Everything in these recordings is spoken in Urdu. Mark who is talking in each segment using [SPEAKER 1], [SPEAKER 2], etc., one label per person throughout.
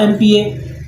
[SPEAKER 1] MPA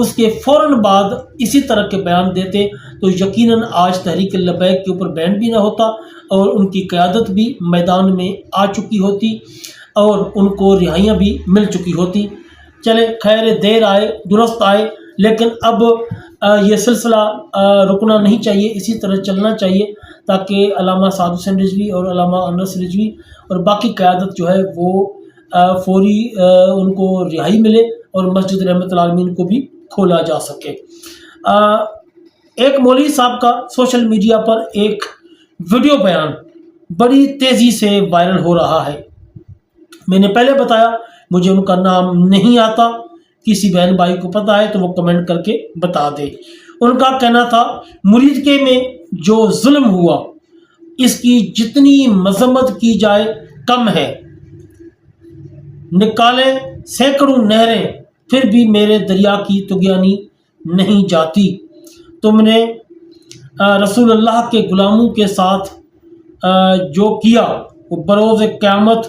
[SPEAKER 1] اس کے فوراً بعد اسی طرح کے بیان دیتے تو یقیناً آج تحریک لبیک کے اوپر بین بھی نہ ہوتا اور ان کی قیادت بھی میدان میں آ چکی ہوتی اور ان کو رہائیاں بھی مل چکی ہوتی۔ چلے خیر، دیر آئے درست آئے، لیکن اب یہ سلسلہ رکنا نہیں چاہیے، اسی طرح چلنا چاہیے تاکہ علامہ سعد حسین رضوی اور علامہ انس رضوی اور باقی قیادت جو ہے وہ فوری ان کو رہائی ملے اور مسجد رحمت العالمین کو بھی کھولا جا سکے۔ ایک مولوی صاحب کا سوشل میڈیا پر ایک ویڈیو بیان بڑی تیزی سے وائرل ہو رہا ہے۔ میں نے پہلے بتایا مجھے ان کا نام نہیں آتا، کسی بہن بھائی کو پتہ ہے تو وہ کمنٹ کر کے بتا دے۔ ان کا کہنا تھا مرید کے میں جو ظلم ہوا اس کی جتنی مذمت کی جائے کم ہے، نکالے سینکڑوں نہریں پھر بھی میرے دریا کی طغیانی نہیں جاتی۔ تم نے رسول اللہ کے غلاموں کے ساتھ جو کیا وہ بروز قیامت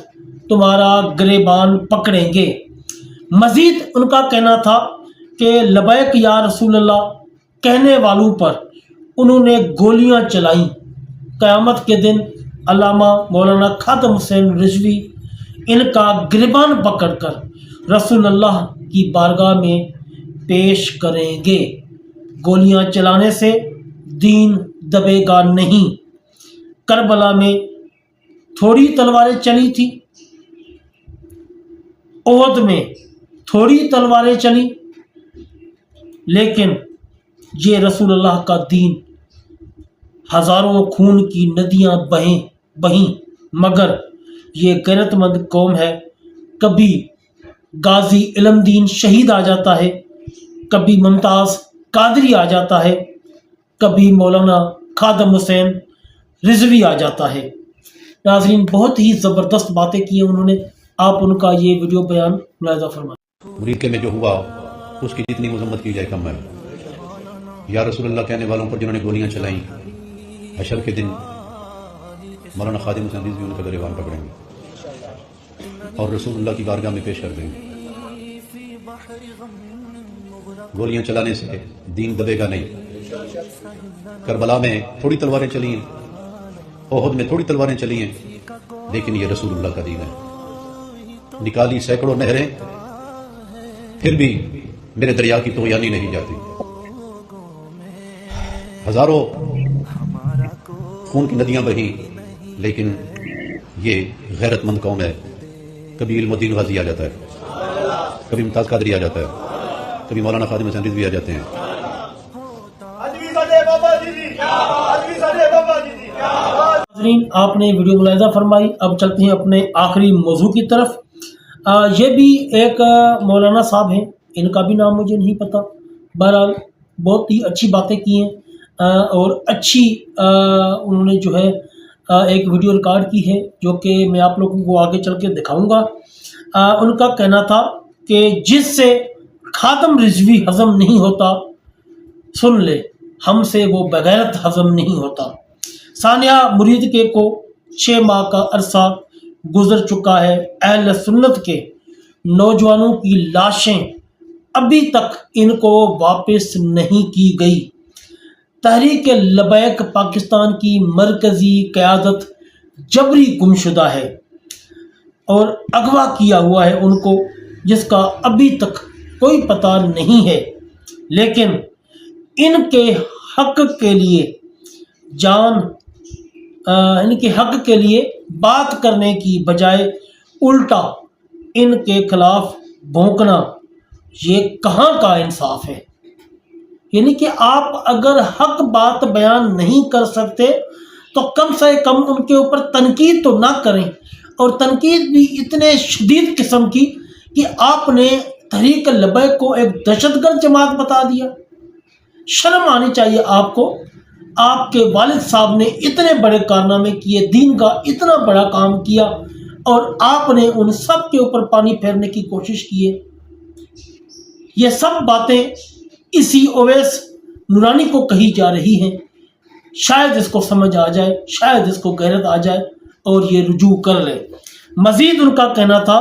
[SPEAKER 1] تمہارا گریبان پکڑیں گے۔ مزید ان کا کہنا تھا کہ لبیک یا رسول اللہ کہنے والوں پر انہوں نے گولیاں چلائیں۔ قیامت کے دن علامہ مولانا خادم حسین رضوی ان کا گریبان پکڑ کر رسول اللہ کی بارگاہ میں پیش کریں گے۔ گولیاں چلانے سے دین دبے گا نہیں۔ کربلا میں تھوڑی تلواریں چلی تھی، احد میں تھوڑی تلواریں چلی، لیکن یہ رسول اللہ کا دین ہزاروں خون کی ندیاں بہیں مگر یہ غیرت مند قوم ہے۔ کبھی غازی علم دین شہید آ جاتا ہے، کبھی ممتاز قادری آ جاتا ہے، کبھی مولانا خادم حسین رضوی آ جاتا ہے۔ ناظرین، بہت ہی زبردست باتیں کی ہیں انہوں نے، آپ ان کا یہ ویڈیو بیان ملاحظہ فرمائیں۔
[SPEAKER 2] مرید کے میں جو ہوا اس کی جتنی مذمت کی جائے کم ہے۔ یا رسول اللہ کہنے والوں پر جنہوں نے گولیاں چلائیں، حشر کے دن مولانا خادم حسین رضوی ان کا گریبان پکڑیں گے اور رسول اللہ کی بارگاہ میں پیش کر دیں گے۔ گولیاں چلانے سے دین دبے گا نہیں۔ کربلا میں تھوڑی تلواریں چلی ہیں، احد میں تھوڑی تلواریں چلی ہیں، لیکن یہ رسول اللہ کا دین ہے۔ نکالی سینکڑوں نہریں پھر بھی میرے دریا کی طغیانی نہیں جاتی۔ ہزاروں خون کی ندیاں بہیں، لیکن یہ غیرت مند قوم ہے۔ کبھی علم الدین غازی آ جاتا ہے، کبھی ممتاز قادری آ جاتا ہے، کبھی مولانا خادم حسین رضوی آ جاتے ہیں۔
[SPEAKER 1] ناظرین، آپ نے ویڈیو ملاحظہ فرمائی، اب چلتے ہیں اپنے آخری موضوع کی طرف۔ یہ بھی ایک مولانا صاحب ہیں، ان کا بھی نام مجھے نہیں پتہ، بہرحال بہت ہی اچھی باتیں کی ہیں اور اچھی انہوں نے جو ہے ایک ویڈیو ریکارڈ کی ہے جو کہ میں آپ لوگوں کو آگے چل کے دکھاؤں گا۔ ان کا کہنا تھا کہ جس سے خادم رضوی ہضم نہیں ہوتا سن لے، ہم سے وہ بغیرت ہضم نہیں ہوتا۔ ثانیہ مرید کے کو 6 ماہ کا عرصہ گزر چکا ہے، اہل سنت کے نوجوانوں کی لاشیں ابھی تک ان کو واپس نہیں کی گئی۔ تحریک لبیک پاکستان کی مرکزی قیادت جبری گمشدہ ہے اور اغوا کیا ہوا ہے ان کو، جس کا ابھی تک کوئی پتہ نہیں ہے، لیکن ان کے حق کے لیے ان کے حق کے لیے بات کرنے کی بجائے الٹا ان کے خلاف بھونکنا، یہ کہاں کا انصاف ہے؟ یعنی کہ آپ اگر حق بات بیان نہیں کر سکتے تو کم سے کم ان کے اوپر تنقید تو نہ کریں، اور تنقید بھی اتنے شدید قسم کی کہ آپ نے تحریک لبیک کو ایک دہشت گرد جماعت بتا دیا۔ شرم آنی چاہیے آپ کو۔ آپ کے والد صاحب نے اتنے بڑے کارنامے کیے، دین کا اتنا بڑا کام کیا، اور آپ نے ان سب کے اوپر پانی پھیرنے کی کوشش کی ہے۔ یہ سب باتیں اسی اویس نورانی کو کہی جا رہی ہیں، شاید اس کو سمجھ آ جائے، شاید اس کو غیرت آ جائے اور یہ رجوع کر لے۔ مزید ان کا کہنا تھا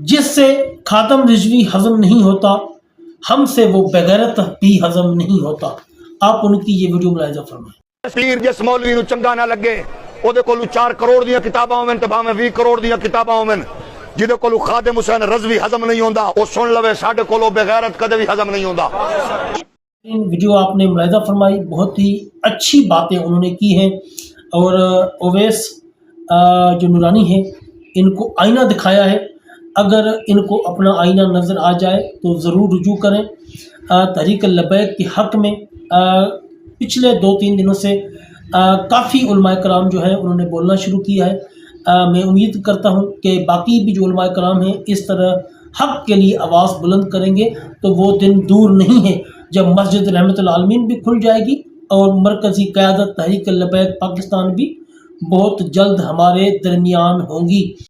[SPEAKER 1] جس سے خاتم رضوی ہضم نہیں ہوتا، ہم سے وہ بغیرت بھی ہضم نہیں ہوتا۔ آپ ان کی یہ ویڈیو ملاحظہ فرمائیں۔
[SPEAKER 3] پیر جس مولوی نو چنگا نہ لگے او دے کولو 4 کروڑ دیاں کتاباں ہوون تے بھاویں 20 کروڑ دیاں کتاباں ہوون، جدے کولو خادم حسین رضوی ہضم نہیں ہوندا او سن لوے ساڈے کولو بغیرت کدے بھی ہضم نہیں ہوندا۔
[SPEAKER 1] ویڈیو آپ نے ملاحظہ فرمائی، بہت ہی اچھی باتیں انہوں نے کی ہیں، اور اویس جو نورانی ہیں ان کو آئینہ دکھایا ہے۔ اگر ان کو اپنا آئینہ نظر آ جائے تو ضرور رجوع کریں۔ تحریک لبیک کے حق میں پچھلے 2-3 دنوں سے کافی علماء کرام جو ہیں انہوں نے بولنا شروع کیا ہے۔ میں امید کرتا ہوں کہ باقی بھی جو علماء کرام ہیں اس طرح حق کے لیے آواز بلند کریں گے تو وہ دن دور نہیں ہے جب مسجد رحمت العالمین بھی کھل جائے گی اور مرکزی قیادت تحریک لبیک پاکستان بھی بہت جلد ہمارے درمیان ہوں گی۔